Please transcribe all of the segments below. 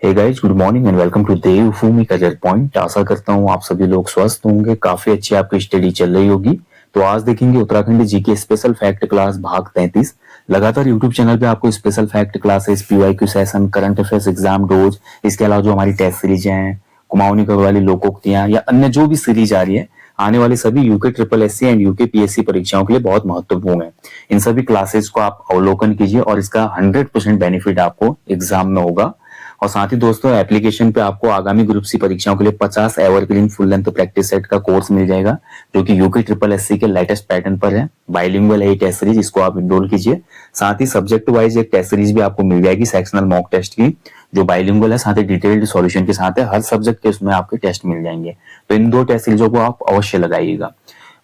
Hey guys, good morning and welcome to Devbhoomi career point. आशा करता हूँ आप सभी लोग स्वस्थ होंगे, काफी अच्छी आपकी स्टडी चल रही होगी। तो आज देखेंगे Uttarakhand GK special fact class भाग 33। लगातार यूट्यूब चैनल पे आपको special fact classes, PYQ session, current affairs exam dose, इसके अलावा जो हमारी टेस्ट सीरीज हैं, कुमाऊनी वाली लोकोक्तियां या अन्य जो भी सीरीज आ रही है, आने वाली सभी UK triple SC and UK PSC परीक्षाओं के लिए बहुत महत्वपूर्ण है। इन सभी क्लासेस को आप अवलोकन कीजिए और इसका 100% बेनिफिट आपको एग्जाम में होगा। और साथ ही दोस्तों, एप्लीकेशन पे आपको आगामी ग्रुप सी परीक्षाओं के लिए 50 evergreen full length practice set का कोर्स मिल जाएगा, जो कि यूके ट्रिपल एससी के लेटेस्ट पैटर्न पर है। बाइलिंगुअल है ये टेस्ट सीरीज, इसको आप इनरोल कीजिए। साथ ही सब्जेक्ट वाइज एक टेस्ट सीरीज भी आपको मिल जाएगी सेक्शनल मॉक टेस्ट की, जो बाइलिंगुअल है, साथ ही डिटेल्ड सॉल्यूशन के साथ है। हर सब्जेक्ट के उसमें आपके टेस्ट मिल जाएंगे, तो इन दो टेस्ट सीरीजों को आप अवश्य लगाइएगा।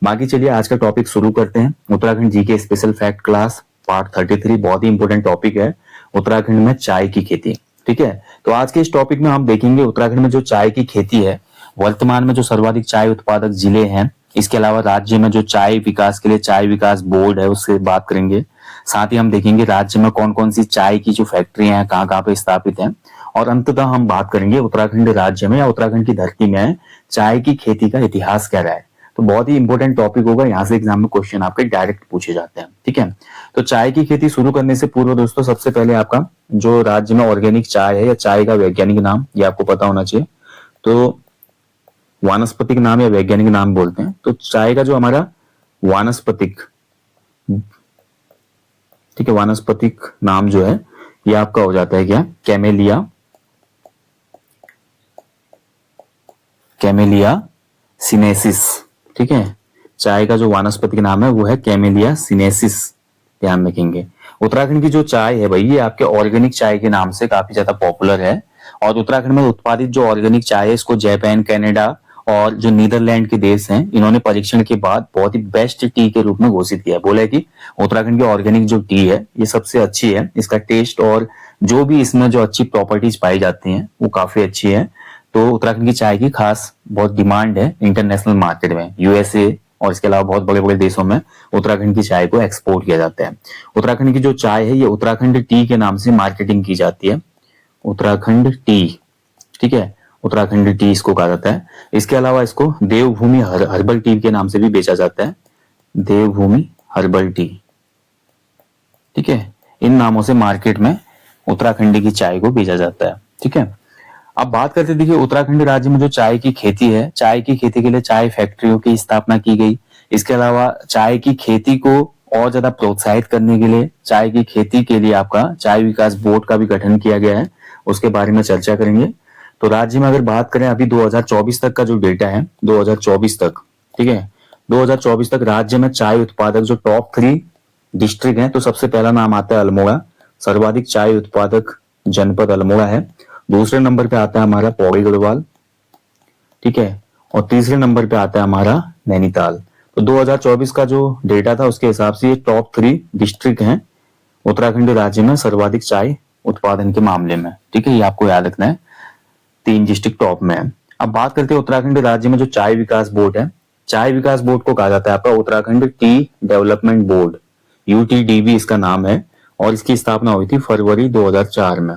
बाकी चलिए आज का टॉपिक शुरू करते हैं। Uttarakhand GK special fact class part 33 बहुत ही इंपॉर्टेंट टॉपिक है, उत्तराखंड में चाय की खेती। ठीक है, तो आज के इस टॉपिक में हम देखेंगे उत्तराखंड में जो चाय की खेती है, वर्तमान में जो सर्वाधिक चाय उत्पादक जिले हैं, इसके अलावा राज्य में जो चाय विकास के लिए चाय विकास बोर्ड है उससे बात करेंगे। साथ ही हम देखेंगे राज्य में कौन कौन सी चाय की जो फैक्ट्रियां हैं, कहाँ कहाँ पे स्थापित हैं। और अंततः हम बात करेंगे उत्तराखंड राज्य में या उत्तराखंड की धरती में चाय की खेती का इतिहास क्या रहा है। तो बहुत ही इंपॉर्टेंट टॉपिक होगा, यहाँ से एग्जाम में क्वेश्चन आपके डायरेक्ट पूछे जाते हैं। ठीक है, तो चाय की खेती शुरू करने से पूर्व दोस्तों, सबसे पहले आपका जो राज्य में ऑर्गेनिक चाय है या चाय का वैज्ञानिक नाम ये आपको पता होना चाहिए। तो वानस्पतिक नाम या वैज्ञानिक नाम बोलते हैं। तो चाय का जो हमारा वानस्पतिक, ठीक है, वानस्पतिक नाम जो है ये आपका हो जाता है क्या, कैमेलिया, कैमेलिया सिनेसिस। ठीक है, चाय का जो वानस्पतिक नाम है वो है कैमेलिया सिनेसिस, ध्यान रखेंगे। उत्तराखंड की जो चाय है भाई, ये आपके ऑर्गेनिक चाय के नाम से काफी ज्यादा पॉपुलर है। और उत्तराखंड में उत्पादित जो ऑर्गेनिक चाय है, इसको जापान, कनाडा और जो नीदरलैंड के देश हैं, इन्होंने परीक्षण के बाद बहुत ही बेस्ट टी के रूप में घोषित किया है। बोला है कि उत्तराखंड की ऑर्गेनिक जो टी है ये सबसे अच्छी है, इसका टेस्ट और जो भी इसमें जो अच्छी प्रॉपर्टीज पाई जाती हैं वो काफी अच्छी है। तो उत्तराखंड की चाय की खास बहुत डिमांड है इंटरनेशनल मार्केट में, यूएसए और इसके अलावा बहुत बड़े बड़े देशों में उत्तराखंड की चाय को एक्सपोर्ट किया जाता है। उत्तराखंड की जो चाय है ये उत्तराखंड टी के नाम से मार्केटिंग की जाती है, उत्तराखंड टी। ठीक है, उत्तराखंड टी इसको कहा जाता है। इसके अलावा इसको देवभूमि हर्बल टी के नाम से भी बेचा जाता है, देवभूमि हर्बल टी। ठीक है, इन नामों से मार्केट में उत्तराखंड की चाय को बेचा जाता है। ठीक है, अब बात करते देखिए उत्तराखंड राज्य में जो चाय की खेती है, चाय की खेती के लिए चाय फैक्ट्रियों की स्थापना की गई। इसके अलावा चाय की खेती को और ज्यादा प्रोत्साहित करने के लिए चाय की खेती के लिए आपका चाय विकास बोर्ड का भी गठन किया गया है, उसके बारे में चर्चा करेंगे। तो राज्य में अगर बात करें अभी 2024 तक का जो डेटा है, 2024 तक, ठीक है, 2024 तक राज्य में चाय उत्पादक जो टॉप 3 डिस्ट्रिक्ट हैं, तो सबसे पहला नाम आता है अल्मोड़ा, सर्वाधिक चाय उत्पादक जनपद अल्मोड़ा है। दूसरे नंबर पे आता है हमारा पौड़ी गढ़वाल, ठीक है, और तीसरे नंबर पे आता है हमारा नैनीताल। तो 2024 का जो डेटा था उसके हिसाब से ये टॉप 3 डिस्ट्रिक्ट हैं उत्तराखंड राज्य में सर्वाधिक चाय उत्पादन के मामले में। ठीक है, ये आपको याद रखना है, 3 डिस्ट्रिक्ट टॉप में है। अब बात करते हैं उत्तराखंड राज्य में जो चाय विकास बोर्ड है, चाय विकास बोर्ड को कहा जाता है आपका उत्तराखंड टी डेवलपमेंट बोर्ड, यूटीडीबी इसका नाम है। और इसकी स्थापना हुई थी फरवरी 2004 में,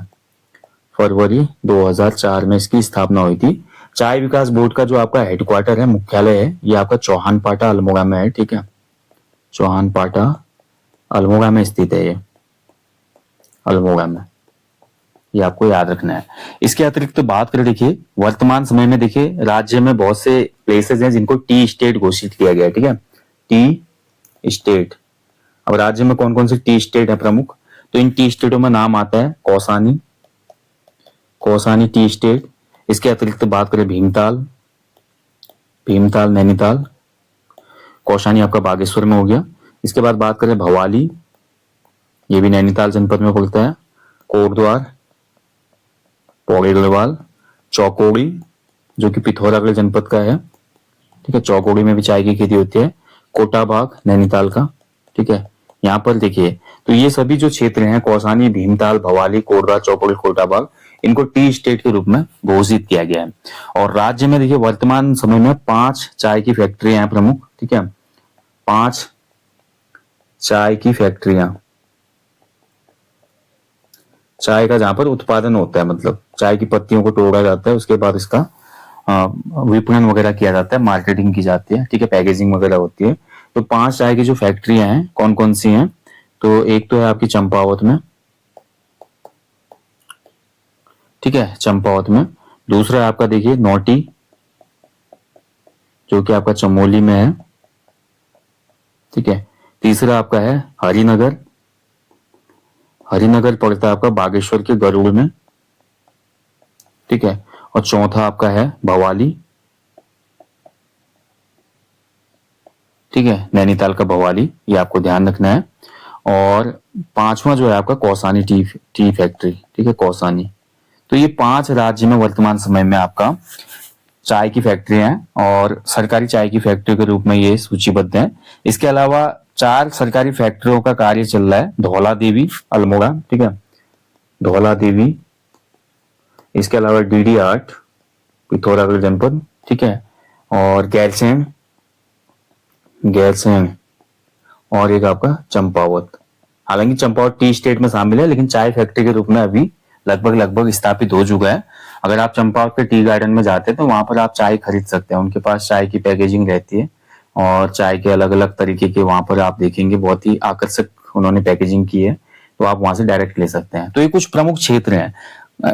फरवरी 2004 में इसकी स्थापना हुई थी। चाय विकास बोर्ड का जो आपका हेडक्वार्टर है, मुख्यालय है, ये आपका चौहानपाटा अल्मोड़ा में है। ठीक है, चौहानपाटा अल्मोड़ा में स्थित है, ये अल्मोड़ा में, ये आपको याद रखना है। इसके अतिरिक्त तो बात करें, देखिए वर्तमान समय में देखिए राज्य में बहुत से प्लेसेस हैं जिनको टी स्टेट घोषित किया गया है। ठीक है, टी स्टेट। अब राज्य में कौन कौन से टी स्टेट है प्रमुख, तो इन टी स्टेटों में नाम आता है कौसानी, कौसानी टी स्टेट। इसके अतिरिक्त बात करें भीमताल, भीमताल नैनीताल, कौसानी आपका बागेश्वर में हो गया। इसके बाद बात करें भवाली, ये भी नैनीताल जनपद में पड़ता है, कोटद्वार, पौड़ी गढ़वाल, चौकोड़ी जो कि पिथौरागढ़ जनपद का है। ठीक है, चौकोड़ी में भी चाय की खेती होती है, कोटाबाग नैनीताल का। ठीक है, यहाँ पर देखिए, तो ये सभी जो क्षेत्र हैं कौसानी, भीमताल, भवाली, कोटद्वार, चौकोड़ी, कोटाबाग, इनको टी स्टेट के रूप में घोषित किया गया है। और राज्य में देखिए वर्तमान समय में 5 चाय की फैक्ट्रियां हैं प्रमुख। ठीक है, 5 चाय की फैक्ट्रियां, चाय का जहां पर उत्पादन होता है, मतलब चाय की पत्तियों को तोड़ा जाता है, उसके बाद इसका विपणन वगैरह किया जाता है, मार्केटिंग की जाती है, ठीक है, पैकेजिंग वगैरह होती है। तो 5 चाय की जो फैक्ट्रियां हैं कौन कौन सी हैं, तो एक तो है आपकी चंपावत में, ठीक है, चंपावत में। दूसरा है आपका देखिए नौटी, जो कि आपका चमोली में है, ठीक है। तीसरा आपका है हरिनगर, हरिनगर पड़ता है आपका बागेश्वर के गरुड़ में, ठीक है। और चौथा आपका है भवाली, ठीक है, नैनीताल का भवाली, ये आपको ध्यान रखना है। और 5वां जो है आपका कौसानी टी फैक्ट्री, ठीक है, कौसानी। तो ये 5 राज्य में वर्तमान समय में आपका चाय की फैक्ट्री हैं और सरकारी चाय की फैक्ट्री के रूप में ये सूचीबद्ध है। इसके अलावा 4 सरकारी फैक्ट्रियों का कार्य चल रहा है, धौला देवी अल्मोड़ा, ठीक है, धौला देवी। इसके अलावा DD8 पिथौरागढ़ जनपद, ठीक है, और गैरसैंण, गैरसैंण, और एक आपका चंपावत। हालांकि चंपावत टी स्टेट में शामिल है, लेकिन चाय फैक्ट्री के रूप में अभी लगभग स्थापित हो चुका है। अगर आप चंपावत के टी गार्डन में जाते हैं तो वहां पर आप चाय खरीद सकते हैं, उनके पास चाय की पैकेजिंग रहती है और चाय के अलग अलग तरीके के वहां पर आप देखेंगे, बहुत ही आकर्षक उन्होंने पैकेजिंग की है, तो आप वहां से डायरेक्ट ले सकते हैं। तो ये कुछ प्रमुख क्षेत्र हैं।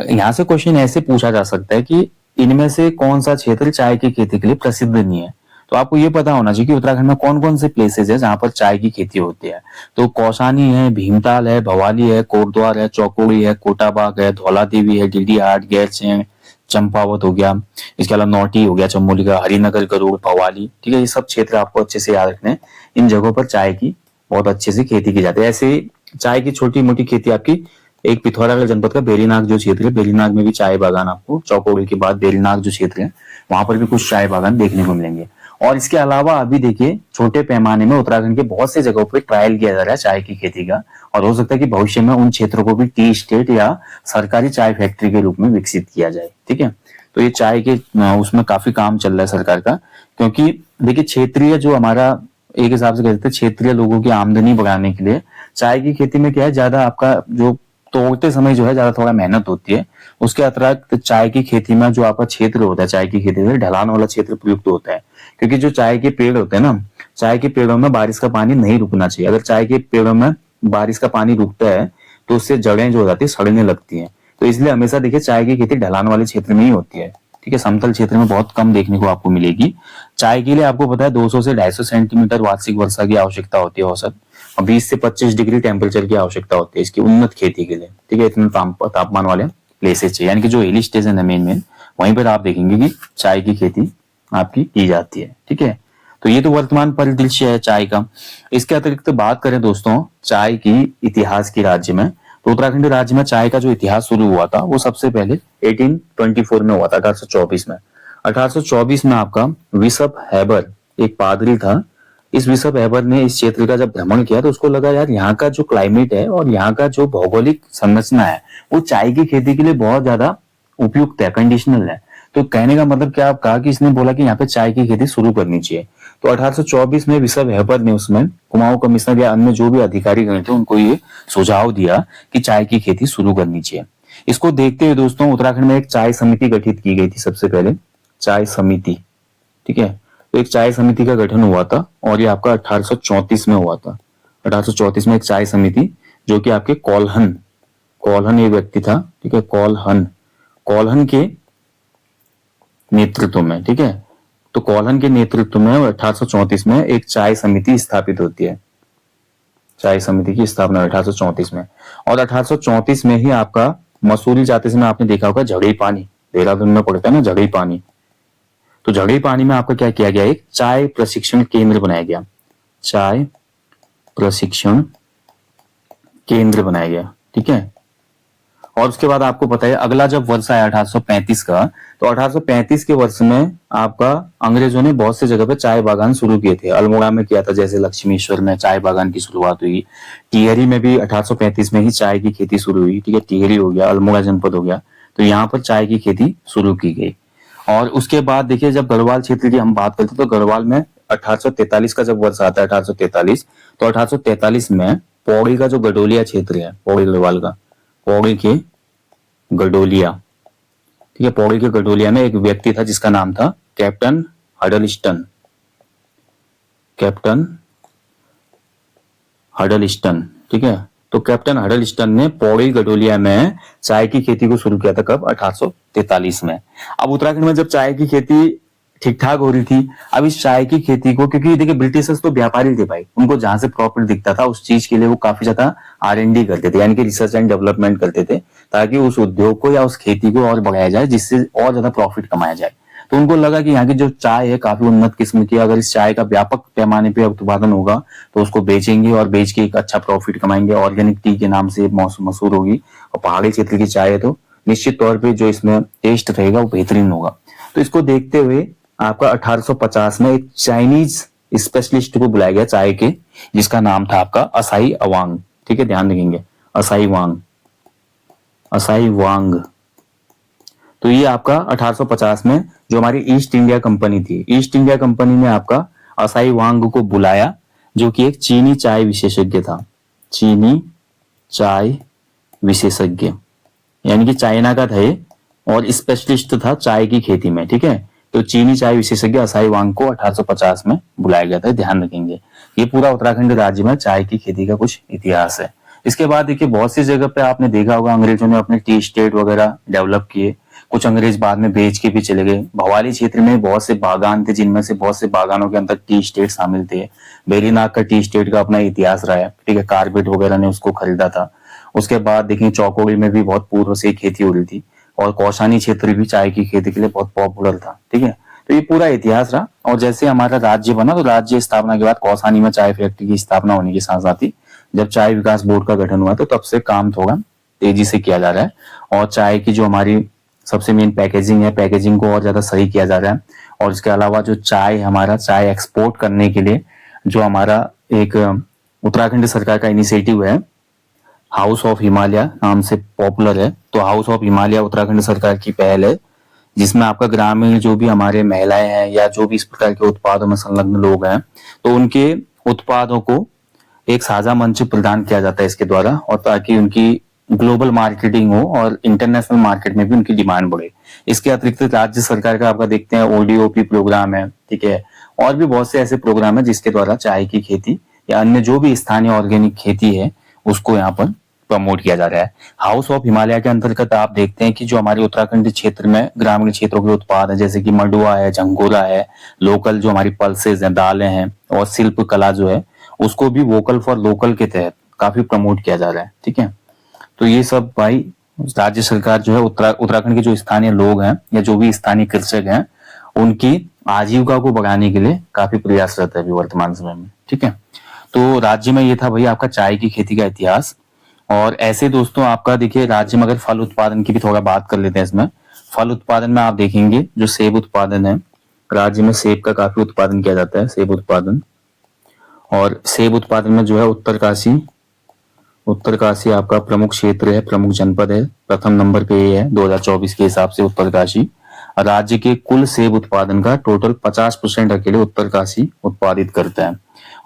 यहाँ से क्वेश्चन ऐसे पूछा जा सकता है कि इनमें से कौन सा क्षेत्र चाय की खेती के लिए प्रसिद्ध नहीं है। तो आपको ये पता होना चाहिए कि उत्तराखंड में कौन कौन से प्लेसेस है जहां पर चाय की खेती होती है। तो कौसानी है, भीमताल है, भवाली है, कोटद्वार है, चौकोड़ी है, कोटाबाग है, धौला देवी है, DD8, गैरसैंण, चंपावत हो गया, इसके अलावा नौटी हो गया चमोली का, हरिनगर, गरुड़, भवाली, ठीक है। ये सब क्षेत्र आपको अच्छे से याद रखने हैं। इन जगहों पर चाय की बहुत अच्छे से खेती की जाती है। ऐसे चाय की छोटी मोटी खेती आपकी एक पिथौरागढ़ जनपद का बेरीनाग जो क्षेत्र है, बेरीनाग में भी चाय बागान आपको, चौकोड़ी के बाद बेरीनाग जो क्षेत्र है वहां पर भी कुछ चाय बागान देखने को मिलेंगे। और इसके अलावा अभी देखिए छोटे पैमाने में उत्तराखंड के बहुत से जगहों पर ट्रायल किया जा रहा है चाय की खेती का, और हो सकता है कि भविष्य में उन क्षेत्रों को भी टी स्टेट या सरकारी चाय फैक्ट्री के रूप में विकसित किया जाए, ठीक है। तो ये चाय के उसमें काफी काम चल रहा है सरकार का, क्योंकि देखिए क्षेत्रीय जो हमारा एक हिसाब से कहते हैं क्षेत्रीय लोगों की आमदनी बढ़ाने के लिए चाय की खेती में क्या है, ज्यादा आपका जो तोड़ते समय जो है ज्यादा थोड़ा मेहनत होती है। उसके अतिरिक्त चाय की खेती में जो आपका क्षेत्र होता है, चाय की खेती में ढलान वाला क्षेत्र प्रयुक्त होता है, क्योंकि जो चाय के पेड़ होते हैं ना, चाय के पेड़ों में बारिश का पानी नहीं रुकना चाहिए। अगर चाय के पेड़ों में बारिश का पानी रुकता है तो उससे जड़ें जो हो जाती है सड़ने लगती हैं। तो इसलिए हमेशा देखिए चाय की खेती ढलान वाले क्षेत्र में ही होती है, ठीक है, समतल क्षेत्र में बहुत कम देखने को आपको मिलेगी। चाय के लिए आपको पता है 200 से 250 सेंटीमीटर वार्षिक वर्षा की आवश्यकता होती है औसत, और 20 से 25 डिग्री टेम्परेचर की आवश्यकता होती है इसकी उन्नत खेती के लिए, ठीक है। इतने तापमान वाले प्लेसेस चाहिए, यानी कि जो हिल स्टेशन है मेन वहीं पर आप देखेंगे कि चाय की खेती आपकी की जाती है, ठीक है। तो ये तो वर्तमान परिदृश्य है चाय का। इसके अतिरिक्त बात करें दोस्तों चाय की इतिहास की राज्य में, तो उत्तराखंड राज्य में चाय का जो इतिहास शुरू हुआ था वो सबसे पहले 1824 में हुआ था, 1824 में। 1824 में आपका विशप हैबर एक पादरी था। इस विशप हैबर ने इस क्षेत्र का जब भ्रमण किया तो उसको लगा यार यहाँ का जो क्लाइमेट है और यहाँ का जो भौगोलिक संरचना है वो चाय की खेती के लिए बहुत ज्यादा उपयुक्त है, कंडीशनल है। तो कहने का मतलब क्या कहा कि इसने बोला कि यहाँ पे चाय की खेती शुरू करनी चाहिए। तो 1824 में विशप हैबर ने उसमें कुमाऊं कमिश्नर या अन्य जो भी अधिकारी गए थे उनको ये सुझाव दिया कि चाय की खेती शुरू करनी चाहिए। इसको देखते हुए दोस्तों उत्तराखंड में एक चाय समिति गठित की गई थी, सबसे पहले चाय समिति, ठीक है। तो एक चाय समिति का गठन हुआ था और ये आपका 1834 में हुआ था। 1834 में एक चाय समिति जो कि आपके कौलहन एक व्यक्ति था, ठीक है, कौलहन के नेतृत्व में, ठीक है। तो कौलहन के नेतृत्व में 1834 में एक चाय समिति स्थापित होती है। चाय समिति की स्थापना 1834 में, और 1834 में ही आपका मसूरी जाते समय आपने देखा होगा झड़ी पानी, देहरादून में पड़ता है ना झड़ी पानी। तो झड़ी पानी में आपका क्या किया गया, एक चाय प्रशिक्षण केंद्र बनाया गया, चाय प्रशिक्षण केंद्र बनाया गया, ठीक है। और उसके बाद आपको पता है अगला जब वर्ष आया 1835 का, तो 1835 के वर्ष में आपका अंग्रेजों ने बहुत से जगह पे चाय बागान शुरू किए थे। अल्मोड़ा में किया था, जैसे लक्ष्मीश्वर में चाय बागान की शुरुआत हुई। टिहरी में भी 1835 में ही चाय की खेती शुरू हुई, ठीक है। टिहरी हो गया, अल्मोड़ा जनपद हो गया, तो यहाँ पर चाय की खेती शुरू की गई। और उसके बाद देखिए जब गढ़वाल क्षेत्र की हम बात करते हैं तो गढ़वाल में 1843 का जब वर्ष आता है 1843, तो 1843 में पौड़ी का जो गडोलिया क्षेत्र है, पौड़ी गढ़वाल का, पौड़ी के गडोलिया, ठीक है। पौड़ी के गडोलिया में एक व्यक्ति था जिसका नाम था कैप्टन हडलस्टन, कैप्टन हडलस्टन, ठीक है। तो कैप्टन हडलस्टन ने पौड़ी गडोलिया में चाय की खेती को शुरू किया था, कब? 1843 में। अब उत्तराखंड में जब चाय की खेती ठीक ठाक हो रही थी, अब इस चाय की खेती को, क्योंकि देखिए ब्रिटिशर्स तो व्यापारी थे भाई, उनको जहां से प्रॉफिट दिखता था उस चीज के लिए वो काफी ज्यादा R&D करते थे, यानी कि रिसर्च एंड डेवलपमेंट करते थे, ताकि उस उद्योग को या उस खेती को और बढ़ाया जाए, जिससे और ज्यादा प्रॉफिट कमाया जाए। तो उनको लगा कि यहाँ की जो चाय है काफी उन्नत किस्म की, अगर इस चाय का व्यापक पैमाने पे उत्पादन होगा तो उसको बेचेंगे और बेच के एक अच्छा प्रॉफिट कमाएंगे, ऑर्गेनिक टी के नाम से मशहूर होगी, और पहाड़ी क्षेत्र की चाय है तो निश्चित तौर पे जो इसमें टेस्ट रहेगा वो बेहतरीन होगा। तो इसको देखते हुए आपका 1850 में एक चाइनीज स्पेशलिस्ट को बुलाया गया चाय के, जिसका नाम था आपका असाई अवांग, ठीक है, ध्यान रखेंगे, असाई वांग, असाई वांग। तो ये आपका 1850 में जो हमारी ईस्ट इंडिया कंपनी थी, ईस्ट इंडिया कंपनी ने आपका असाई वांग को बुलाया, जो कि एक चीनी चाय विशेषज्ञ था, चीनी चाय विशेषज्ञ, यानी कि चाइना का था ये और स्पेशलिस्ट था चाय की खेती में, ठीक है। तो चीनी चाय विशेषज्ञ असाई वांग को 1850 में बुलाया गया था, ध्यान रखेंगे। ये पूरा उत्तराखंड राज्य में चाय की खेती का कुछ इतिहास है। इसके बाद देखिए बहुत सी जगह पे आपने देखा होगा अंग्रेजों ने अपने टी स्टेट वगैरह डेवलप किए, कुछ अंग्रेज बाद में बेच के भी चले गए। भवाली क्षेत्र में बहुत से बागान थे, जिनमें से बहुत से बागानों के अंदर टी स्टेट शामिल थे। बेरीनाग का टी स्टेट का अपना इतिहास रहा है, ठीक है, कारबेट वगैरह ने उसको खरीदा था। उसके बाद देखिए चौकोड़ी में भी बहुत पूर्व से खेती हो रही थी, और कौशानी क्षेत्र भी चाय की खेती के लिए बहुत पॉपुलर था, ठीक है। तो ये पूरा इतिहास रहा। और जैसे हमारा राज्य बना, तो राज्य स्थापना के बाद कौसानी में चाय फैक्ट्री की स्थापना होने के साथ साथ ही जब चाय विकास बोर्ड का गठन हुआ, तो तब से काम थोड़ा तेजी से किया जा रहा है, और चाय की जो हमारी सबसे मेन पैकेजिंग है, पैकेजिंग को और ज्यादा सही किया जा रहा है। और इसके अलावा जो चाय हमारा चाय एक्सपोर्ट करने के लिए जो हमारा एक उत्तराखंड सरकार का इनिशिएटिव है, हाउस ऑफ हिमालय नाम से पॉपुलर है। तो हाउस ऑफ हिमालय उत्तराखंड सरकार की पहल है, जिसमें आपका ग्रामीण जो भी हमारे महिलाएं हैं या जो भी इस प्रकार के उत्पादों में संलग्न लोग हैं, तो उनके उत्पादों को एक साझा मंच प्रदान किया जाता है इसके द्वारा, और ताकि उनकी ग्लोबल मार्केटिंग हो और इंटरनेशनल मार्केट में भी उनकी डिमांड बढ़े। इसके अतिरिक्त राज्य सरकार का आपका देखते हैं ODOP प्रोग्राम है, ठीक है, और भी बहुत से ऐसे प्रोग्राम है जिसके द्वारा चाय की खेती या अन्य जो भी स्थानीय ऑर्गेनिक खेती है उसको यहाँ पर प्रमोट किया जा रहा है। हाउस ऑफ हिमालय के अंतर्गत आप देखते हैं कि जो हमारे उत्तराखंड क्षेत्र में ग्रामीण क्षेत्रों के उत्पाद है, जैसे कि मंडुआ है, झंगोरा है, लोकल जो हमारी पल्सेज हैं, दालें हैं, और शिल्प कला जो है उसको भी वोकल फॉर लोकल के तहत काफी प्रमोट किया जा रहा है, ठीक है। तो ये सब भाई राज्य सरकार जो है उत्तराखंड के जो स्थानीय लोग हैं या जो भी स्थानीय कृषक हैं उनकी आजीविका को बढ़ाने के लिए काफी प्रयासरत है अभी वर्तमान समय में, ठीक है। तो राज्य में ये था भाई आपका चाय की खेती का इतिहास। और ऐसे दोस्तों आपका देखिए राज्य में अगर फल उत्पादन की भी थोड़ा बात कर लेते हैं, इसमें फल उत्पादन में आप देखेंगे जो सेब उत्पादन है, राज्य में सेब का काफी उत्पादन किया जाता है, सेब उत्पादन। और सेब उत्पादन में जो है उत्तरकाशी आपका प्रमुख क्षेत्र है, प्रमुख जनपद है, प्रथम नंबर पे ये है 2024 के हिसाब से उत्तरकाशी। राज्य के कुल सेब उत्पादन का टोटल 50% अकेले उत्तरकाशी उत्पादित करता है।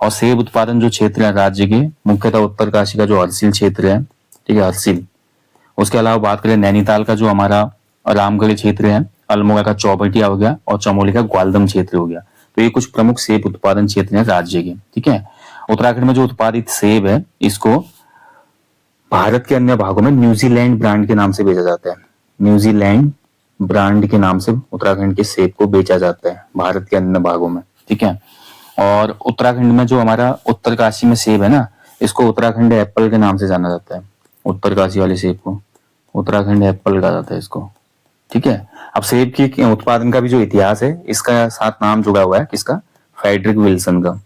और सेब उत्पादन जो क्षेत्र है राज्य के, मुख्यतः उत्तरकाशी का जो हरसिल क्षेत्र है, ठीक है, हरसिल। उसके अलावा बात करें नैनीताल का जो हमारा रामगढ़ क्षेत्र है, अल्मोड़ा का चौबटिया हो गया, और चमोली का ग्वालदम क्षेत्र हो गया। तो ये कुछ प्रमुख सेब उत्पादन क्षेत्र है राज्य के, ठीक है। उत्तराखंड में जो उत्पादित सेब है इसको भारत के अन्य भागों में न्यूजीलैंड ब्रांड के नाम से बेचा जाता है, न्यूजीलैंड ब्रांड के नाम से उत्तराखंड के सेब को बेचा जाता है भारत के अन्य भागों में, ठीक है। और उत्तराखंड में जो हमारा उत्तरकाशी में सेब है ना, इसको उत्तराखंड एप्पल के नाम से जाना जाता है, उत्तरकाशी वाले सेब को उत्तराखंड एप्पल कहा जाता है इसको, ठीक है। अब सेब की उत्पादन का भी जो इतिहास है इसका साथ नाम जुड़ा हुआ है किसका, फ्रेडरिक विल्सन का,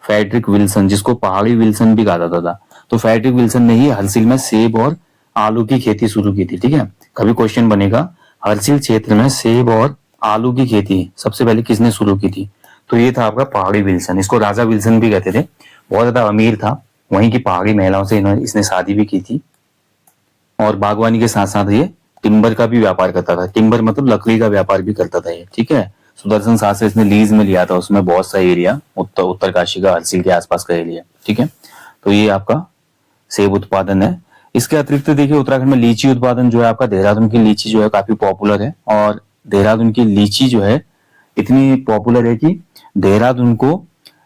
फ्रेडरिक विल्सन, जिसको पहाड़ी विल्सन भी कहा जाता था। तो फ्रेडरिक विल्सन ने ही हरसिल में सेब और आलू की खेती शुरू की थी, ठीक है। कभी क्वेश्चन बनेगा हरसिल क्षेत्र में सेब और आलू की खेती सबसे पहले किसने शुरू की थी, तो ये था आपका पहाड़ी विल्सन। इसको राजा विल्सन भी कहते थे, बहुत ज्यादा अमीर था, वहीं की पहाड़ी महिलाओं से इसने शादी भी की थी। और बागवानी के साथ साथ ये टिम्बर का भी व्यापार करता था, टिम्बर मतलब लकड़ी का व्यापार भी करता था ये, ठीक है। सुदर्शन शास्त्र इसने लीज में लिया था, उसमें बहुत सा एरिया उत्तरकाशी का हरसिल के आसपास का एरिया, ठीक है। तो ये आपका सेब उत्पादन है। इसके अतिरिक्त देखिए उत्तराखंड में लीची उत्पादन जो है आपका, देहरादून की लीची जो है काफी पॉपुलर है, और देहरादून की लीची जो है इतनी पॉपुलर है कि देहरादून को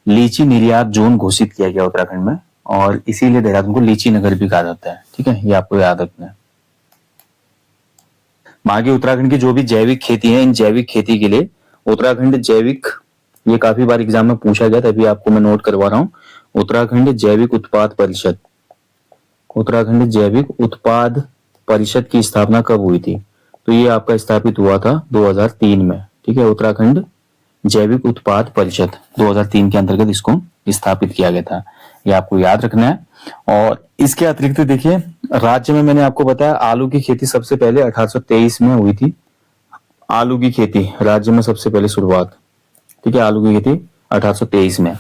लीची निर्यात जोन घोषित किया गया उत्तराखंड में, और इसीलिए देहरादून को लीची नगर भी कहा जाता है। ठीक है, ये आपको याद रखना है। बाकी उत्तराखंड की जो भी जैविक खेती है, इन जैविक खेती के लिए उत्तराखंड जैविक, ये काफी बार एग्जाम में पूछा गया, तभी आपको मैं नोट करवा रहा हूँ। उत्तराखंड जैविक उत्पाद परिषद, उत्तराखंड जैविक उत्पाद परिषद की स्थापना कब हुई थी? तो ये आपका स्थापित हुआ था 2003 में। ठीक है, उत्तराखंड जैविक उत्पाद परिषद 2003 के अंतर्गत इसको स्थापित किया गया था, ये आपको याद रखना है। और इसके अतिरिक्त देखिए राज्य में मैंने आपको बताया आलू की खेती सबसे पहले 1823 में हुई थी। आलू की खेती राज्य में सबसे पहले शुरुआत, ठीक है, आलू की खेती 1823 में।